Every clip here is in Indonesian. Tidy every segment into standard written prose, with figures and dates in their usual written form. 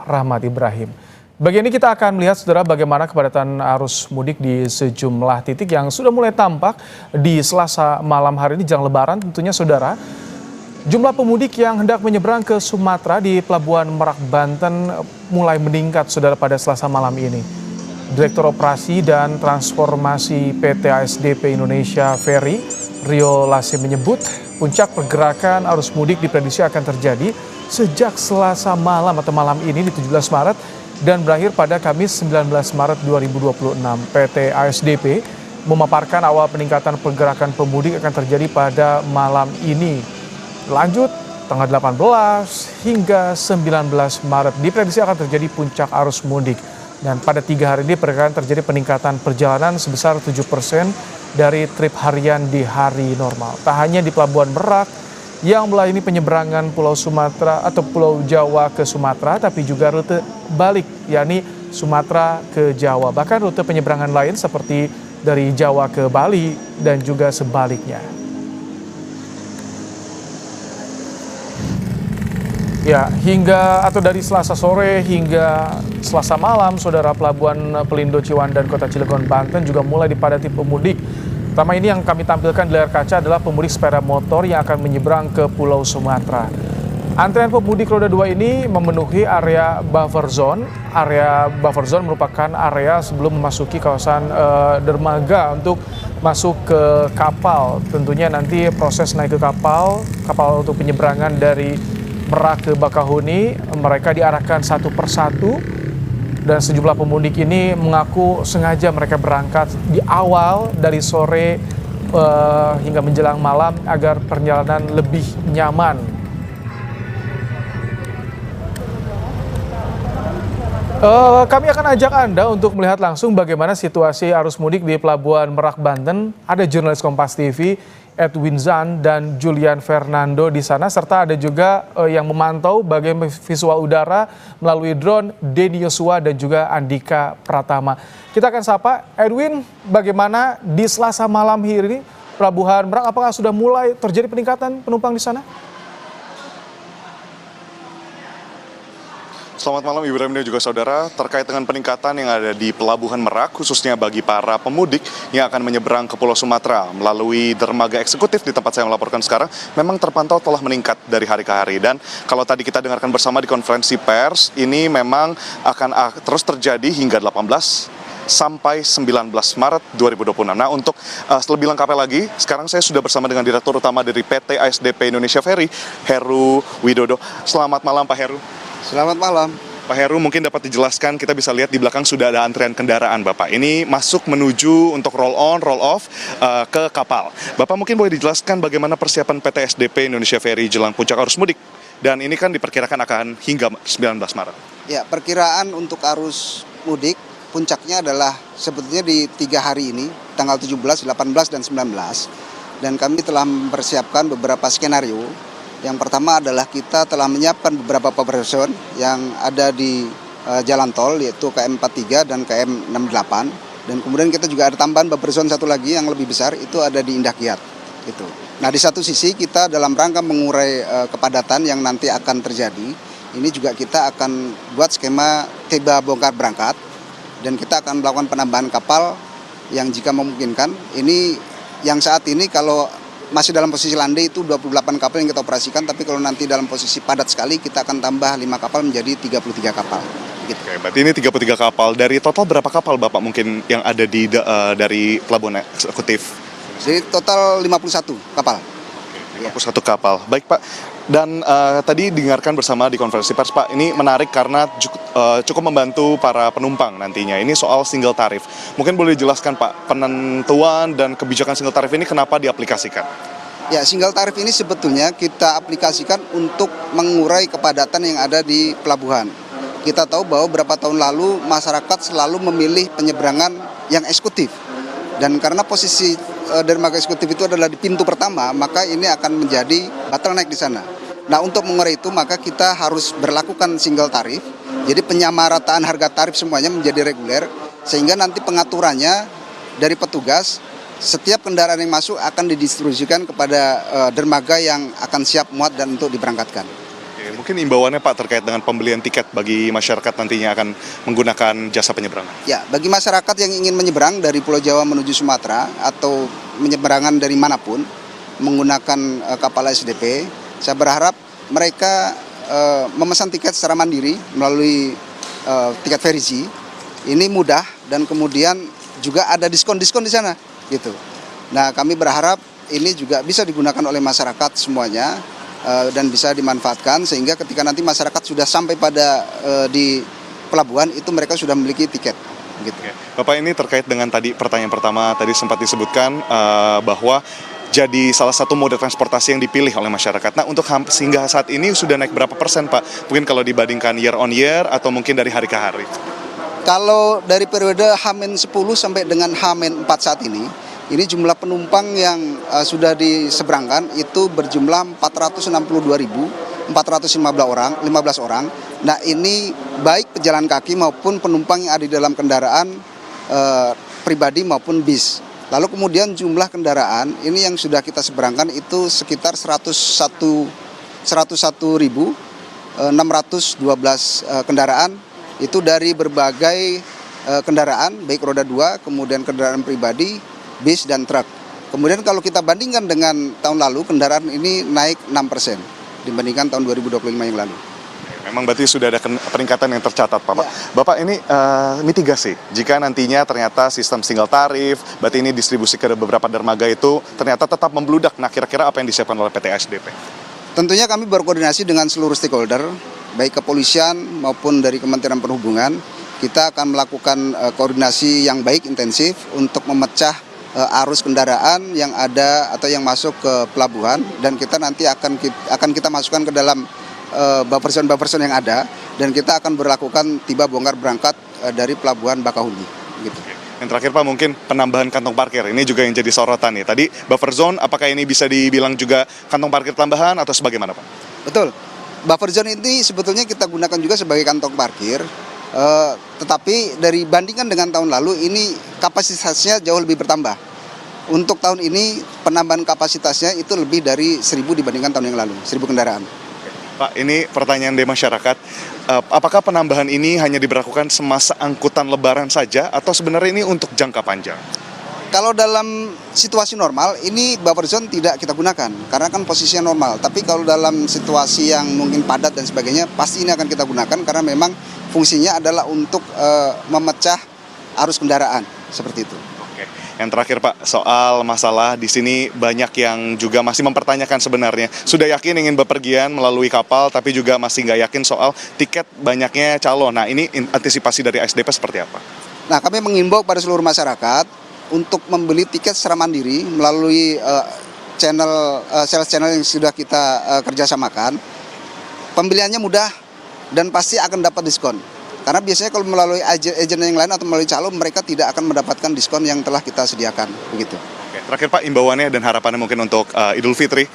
Rahmat Ibrahim. Bagian ini kita akan melihat saudara bagaimana kepadatan arus mudik di sejumlah titik yang sudah mulai tampak di Selasa malam hari ini jelang Lebaran tentunya saudara. Jumlah pemudik yang hendak menyeberang ke Sumatera di Pelabuhan Merak Banten mulai meningkat saudara pada Selasa malam ini. Direktur Operasi dan Transformasi PT ASDP Indonesia Ferry, Rio Lase menyebut puncak pergerakan arus mudik diprediksi akan terjadi sejak Selasa malam atau malam ini di 17 Maret dan berakhir pada Kamis 19 Maret 2026. PT ASDP memaparkan awal peningkatan pergerakan pemudik akan terjadi pada malam ini. Lanjut, tanggal 18 hingga 19 Maret diprediksi akan terjadi puncak arus mudik. Dan pada 3 hari ini perkiraan terjadi peningkatan perjalanan sebesar 7% dari trip harian di hari normal. Tak hanya di Pelabuhan Merak yang melayani penyeberangan Pulau Sumatera atau Pulau Jawa ke Sumatera, tapi juga rute balik, yakni Sumatera ke Jawa. Bahkan rute penyeberangan lain seperti dari Jawa ke Bali dan juga sebaliknya. Ya, hingga atau dari Selasa sore hingga Selasa malam, saudara Pelabuhan Pelindo Ciwandan Kota Cilegon Banten juga mulai dipadati pemudik. Pertama ini yang kami tampilkan di layar kaca adalah pemudik sepeda motor yang akan menyeberang ke Pulau Sumatera. Antrean pemudik roda 2 ini memenuhi area buffer zone. Area buffer zone merupakan area sebelum memasuki kawasan dermaga untuk masuk ke kapal. Tentunya nanti proses naik ke kapal untuk penyeberangan dari Merak ke Bakahuni, mereka diarahkan satu persatu dan sejumlah pemudik ini mengaku sengaja mereka berangkat di awal dari sore hingga menjelang malam agar perjalanan lebih nyaman. Kami akan ajak Anda untuk melihat langsung bagaimana situasi arus mudik di Pelabuhan Merak Banten. Ada jurnalis Kompas TV Edwin Zan dan Julian Fernando di sana, serta ada juga yang memantau bagian visual udara melalui drone Denny Yosua dan juga Andika Pratama. Kita akan sapa Edwin, bagaimana di Selasa malam hari ini Pelabuhan Merak, apakah sudah mulai terjadi peningkatan penumpang di sana? Selamat malam Ibrahim dan juga saudara. Terkait dengan peningkatan yang ada di Pelabuhan Merak, khususnya bagi para pemudik yang akan menyeberang ke Pulau Sumatera melalui dermaga eksekutif di tempat saya melaporkan sekarang, memang terpantau telah meningkat dari hari ke hari. Dan kalau tadi kita dengarkan bersama di konferensi pers, ini memang akan terus terjadi hingga 18 sampai 19 Maret 2026. Nah, untuk lebih lengkapnya lagi, sekarang saya sudah bersama dengan Direktur Utama dari PT ASDP Indonesia Ferry, Heru Widodo. Selamat malam Pak Heru. Selamat malam. Pak Heru, mungkin dapat dijelaskan, kita bisa lihat di belakang sudah ada antrian kendaraan Bapak. Ini masuk menuju untuk roll on, roll off ke kapal. Bapak mungkin boleh dijelaskan bagaimana persiapan PT ASDP Indonesia Ferry jelang puncak arus mudik? Dan ini kan diperkirakan akan hingga 19 Maret. Ya, perkiraan untuk arus mudik puncaknya adalah sebetulnya di 3 hari ini, tanggal 17, 18, dan 19. Dan kami telah mempersiapkan beberapa skenario. Yang pertama adalah kita telah menyiapkan beberapa power zone yang ada di jalan tol, yaitu KM43 dan KM68. Dan kemudian kita juga ada tambahan buffer zone satu lagi yang lebih besar, itu ada di Indah Kiat. Gitu. Nah, di satu sisi kita dalam rangka mengurai kepadatan yang nanti akan terjadi, ini juga kita akan buat skema tiba bongkar berangkat, dan kita akan melakukan penambahan kapal yang jika memungkinkan. Ini yang saat ini kalau masih dalam posisi landai itu 28 kapal yang kita operasikan, tapi kalau nanti dalam posisi padat sekali kita akan tambah 5 kapal menjadi 33 kapal. Gitu. Oke, berarti ini 33 kapal. Dari total berapa kapal Bapak mungkin yang ada di dari pelabuhan eksekutif? Jadi total 51 kapal. 51 kapal. Baik Pak. Dan tadi dengarkan bersama di konferensi pers Pak, ini menarik karena cukup membantu para penumpang nantinya. Ini soal single tarif. Mungkin boleh dijelaskan Pak, penentuan dan kebijakan single tarif ini kenapa diaplikasikan? Ya, single tarif ini sebetulnya kita aplikasikan untuk mengurai kepadatan yang ada di pelabuhan. Kita tahu bahwa beberapa tahun lalu masyarakat selalu memilih penyeberangan yang eksekutif. Dan karena posisi dermaga eksekutif itu adalah di pintu pertama, maka ini akan menjadi bottleneck di sana. Nah, untuk mengurai itu maka kita harus berlakukan single tarif. Jadi penyamarataan harga tarif semuanya menjadi reguler, sehingga nanti pengaturannya dari petugas, setiap kendaraan yang masuk akan didistribusikan kepada dermaga yang akan siap muat dan untuk diberangkatkan. Mungkin imbauannya Pak terkait dengan pembelian tiket bagi masyarakat nantinya akan menggunakan jasa penyeberangan. Ya, bagi masyarakat yang ingin menyeberang dari Pulau Jawa menuju Sumatera atau menyeberangan dari manapun menggunakan kapal SDP, saya berharap mereka memesan tiket secara mandiri melalui tiket Verisi. Ini mudah dan kemudian juga ada diskon-diskon di sana, gitu. Nah, kami berharap ini juga bisa digunakan oleh masyarakat semuanya dan bisa dimanfaatkan sehingga ketika nanti masyarakat sudah sampai pada di pelabuhan itu mereka sudah memiliki tiket. Gitu. Bapak, ini terkait dengan tadi pertanyaan pertama tadi sempat disebutkan bahwa jadi salah satu moda transportasi yang dipilih oleh masyarakat. Nah, untuk sehingga saat ini sudah naik berapa persen Pak? Mungkin kalau dibandingkan year on year atau mungkin dari hari ke hari? Kalau dari periode H-10 sampai dengan H-4 saat ini jumlah penumpang yang sudah diseberangkan itu berjumlah 462.415 orang. Nah, ini baik pejalan kaki maupun penumpang yang ada di dalam kendaraan pribadi maupun bis. Lalu kemudian jumlah kendaraan ini yang sudah kita seberangkan itu sekitar 101.612 kendaraan. Itu dari berbagai kendaraan, baik roda 2, kemudian kendaraan pribadi, bis, dan truk. Kemudian kalau kita bandingkan dengan tahun lalu, kendaraan ini naik 6% dibandingkan tahun 2025 yang lalu. Memang berarti sudah ada peningkatan yang tercatat, Pak. Ya. Bapak, ini mitigasi. Jika nantinya ternyata sistem single tarif, berarti ini distribusi ke beberapa dermaga itu ternyata tetap membludak. Nah, kira-kira apa yang disiapkan oleh PT SDP? Tentunya kami berkoordinasi dengan seluruh stakeholder, baik kepolisian maupun dari Kementerian Perhubungan. Kita akan melakukan koordinasi yang baik, intensif untuk memecah arus kendaraan yang ada atau yang masuk ke pelabuhan, dan kita nanti akan kita masukkan ke dalam buffer zone yang ada, dan kita akan berlakukan tiba bongkar berangkat dari pelabuhan Bakahuni. Gitu. Yang terakhir Pak, mungkin penambahan kantong parkir, ini juga yang jadi sorotan nih. Tadi buffer zone, apakah ini bisa dibilang juga kantong parkir tambahan atau sebagaimana Pak? Betul. Buffer zone ini sebetulnya kita gunakan juga sebagai kantong parkir, tetapi dari bandingkan dengan tahun lalu ini kapasitasnya jauh lebih bertambah. Untuk tahun ini penambahan kapasitasnya itu lebih dari 1.000 dibandingkan tahun yang lalu, 1.000 kendaraan. Pak, ini pertanyaan dari masyarakat, apakah penambahan ini hanya diberlakukan semasa angkutan lebaran saja atau sebenarnya ini untuk jangka panjang? Kalau dalam situasi normal, ini buffer zone tidak kita gunakan, karena kan posisinya normal. Tapi kalau dalam situasi yang mungkin padat dan sebagainya, pasti ini akan kita gunakan, karena memang fungsinya adalah untuk memecah arus kendaraan, seperti itu. Oke. Yang terakhir Pak, soal masalah di sini banyak yang juga masih mempertanyakan sebenarnya. Sudah yakin ingin bepergian melalui kapal, tapi juga masih nggak yakin soal tiket banyaknya calon. Nah, ini antisipasi dari SDP seperti apa? Nah, kami mengimbau pada seluruh masyarakat untuk membeli tiket secara mandiri melalui sales channel yang sudah kita kerjasamakan. Pembeliannya mudah dan pasti akan dapat diskon. Karena biasanya kalau melalui agen yang lain atau melalui calon, mereka tidak akan mendapatkan diskon yang telah kita sediakan. Begitu. Oke, terakhir Pak, imbauannya dan harapannya mungkin untuk Idul Fitri,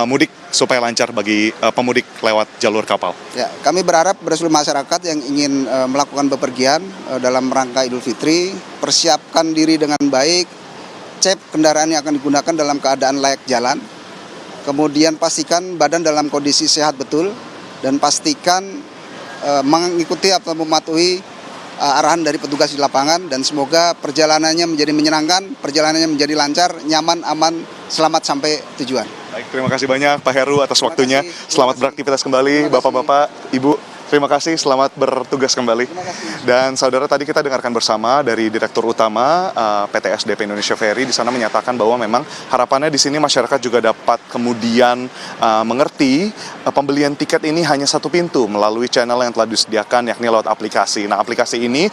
mudik supaya lancar bagi pemudik lewat jalur kapal. Ya, kami berharap pada seluruh masyarakat yang ingin melakukan bepergian dalam rangka Idul Fitri, persiapkan diri dengan baik, cek kendaraan yang akan digunakan dalam keadaan layak jalan, kemudian pastikan badan dalam kondisi sehat betul, dan pastikan mengikuti atau mematuhi arahan dari petugas di lapangan, dan semoga perjalanannya menjadi menyenangkan, perjalanannya menjadi lancar, nyaman, aman, selamat sampai tujuan. Baik, terima kasih banyak Pak Heru atas waktunya. Selamat beraktivitas kembali, Bapak-bapak, Ibu. Terima kasih, selamat bertugas kembali. Dan saudara, tadi kita dengarkan bersama dari Direktur Utama PT SDP Indonesia Ferry, di sana menyatakan bahwa memang harapannya di sini masyarakat juga dapat kemudian mengerti pembelian tiket ini hanya satu pintu melalui channel yang telah disediakan, yakni lewat aplikasi. Nah, aplikasi ini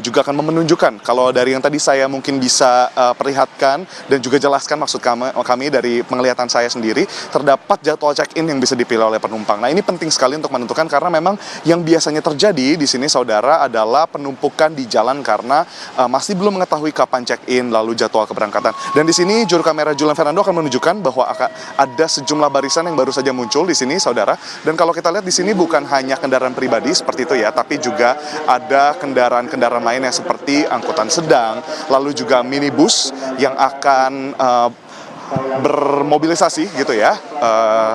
juga akan menunjukkan, kalau dari yang tadi saya mungkin bisa perlihatkan dan juga jelaskan maksud kami dari penglihatan saya sendiri, terdapat jadwal check-in yang bisa dipilih oleh penumpang. Nah, ini penting sekali untuk menentukan, karena memang yang biasanya terjadi di sini, saudara, adalah penumpukan di jalan karena masih belum mengetahui kapan check-in lalu jadwal keberangkatan. Dan di sini juru kamera Julian Fernando akan menunjukkan bahwa ada sejumlah barisan yang baru saja muncul di sini, saudara. Dan kalau kita lihat di sini bukan hanya kendaraan pribadi seperti itu ya, tapi juga ada kendaraan-kendaraan lainnya seperti angkutan sedang, lalu juga minibus yang akan bermobilisasi gitu ya,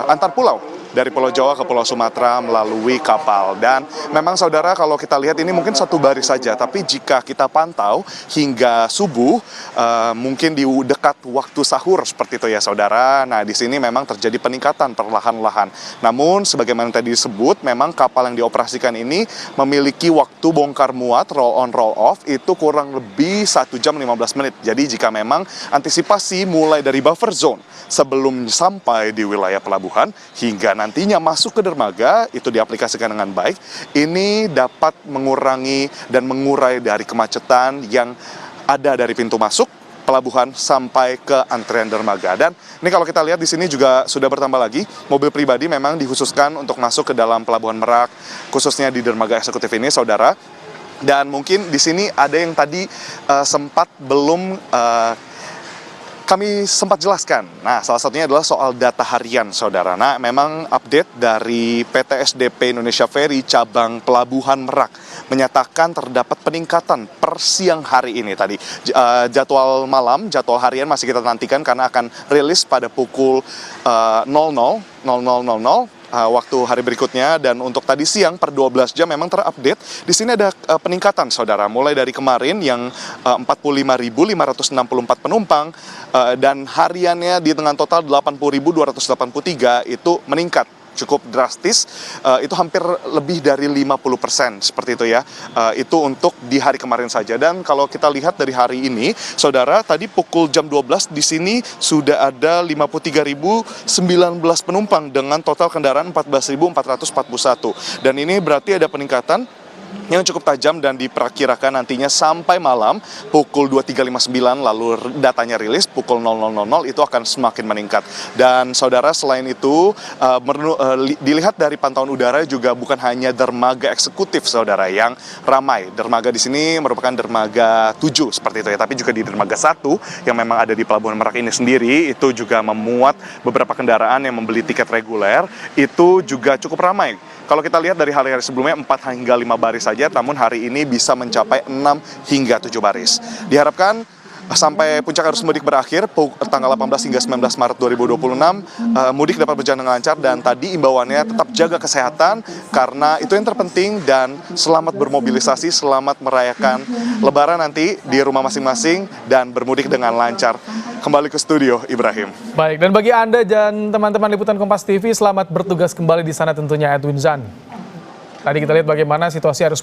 antar pulau dari Pulau Jawa ke Pulau Sumatera melalui kapal. Dan memang saudara, kalau kita lihat ini mungkin satu baris saja, tapi jika kita pantau hingga subuh, mungkin di dekat waktu sahur seperti itu ya saudara. Nah, di sini memang terjadi peningkatan perlahan-lahan. Namun sebagaimana tadi disebut, memang kapal yang dioperasikan ini memiliki waktu bongkar muat roll on roll off itu kurang lebih 1 jam 15 menit. Jadi jika memang antisipasi mulai dari buffer zone sebelum sampai di wilayah pelabuhan hingga nantinya masuk ke dermaga itu diaplikasikan dengan baik, ini dapat mengurangi dan mengurai dari kemacetan yang ada dari pintu masuk pelabuhan sampai ke antrean dermaga. Dan ini kalau kita lihat di sini juga sudah bertambah lagi, mobil pribadi memang dikhususkan untuk masuk ke dalam Pelabuhan Merak, khususnya di dermaga eksekutif ini, saudara. Dan mungkin di sini ada yang tadi sempat belum kami sempat jelaskan. Nah, salah satunya adalah soal data harian, saudara. Nah, memang update dari PT SDP Indonesia Ferry cabang Pelabuhan Merak menyatakan terdapat peningkatan per siang hari ini tadi. Jadwal malam, jadwal harian masih kita nantikan karena akan rilis pada pukul 00.00 waktu hari berikutnya. Dan untuk tadi siang per 12 jam memang terupdate. Di sini ada peningkatan, saudara. Mulai dari kemarin yang 45.564 penumpang dan hariannya dengan total 80.283 itu meningkat cukup drastis, itu hampir lebih dari 50% seperti itu ya. Itu untuk di hari kemarin saja. Dan kalau kita lihat dari hari ini, saudara, tadi pukul jam 12 di sini sudah ada 53.019 penumpang dengan total kendaraan 14.441. Dan ini berarti ada peningkatan yang cukup tajam dan diperkirakan nantinya sampai malam pukul 23.59 lalu datanya rilis pukul 00.00 itu akan semakin meningkat. Dan saudara, selain itu dilihat dari pantauan udara juga bukan hanya dermaga eksekutif, saudara, yang ramai. Dermaga di sini merupakan dermaga 7 seperti itu ya, tapi juga di dermaga 1 yang memang ada di Pelabuhan Merak ini sendiri itu juga memuat beberapa kendaraan yang membeli tiket reguler, itu juga cukup ramai. Kalau kita lihat dari hari-hari sebelumnya 4 hingga 5 baris saja, namun hari ini bisa mencapai 6 hingga 7 baris. Diharapkan sampai puncak arus mudik berakhir tanggal 18 hingga 19 Maret 2026, mudik dapat berjalan dengan lancar. Dan tadi imbauannya tetap jaga kesehatan karena itu yang terpenting, dan selamat bermobilisasi, selamat merayakan Lebaran nanti di rumah masing-masing dan bermudik dengan lancar. Kembali ke studio, Ibrahim. Baik, dan bagi Anda dan teman-teman Liputan Kompas TV, selamat bertugas kembali di sana tentunya, Edwin Zan. Tadi kita lihat bagaimana situasi arus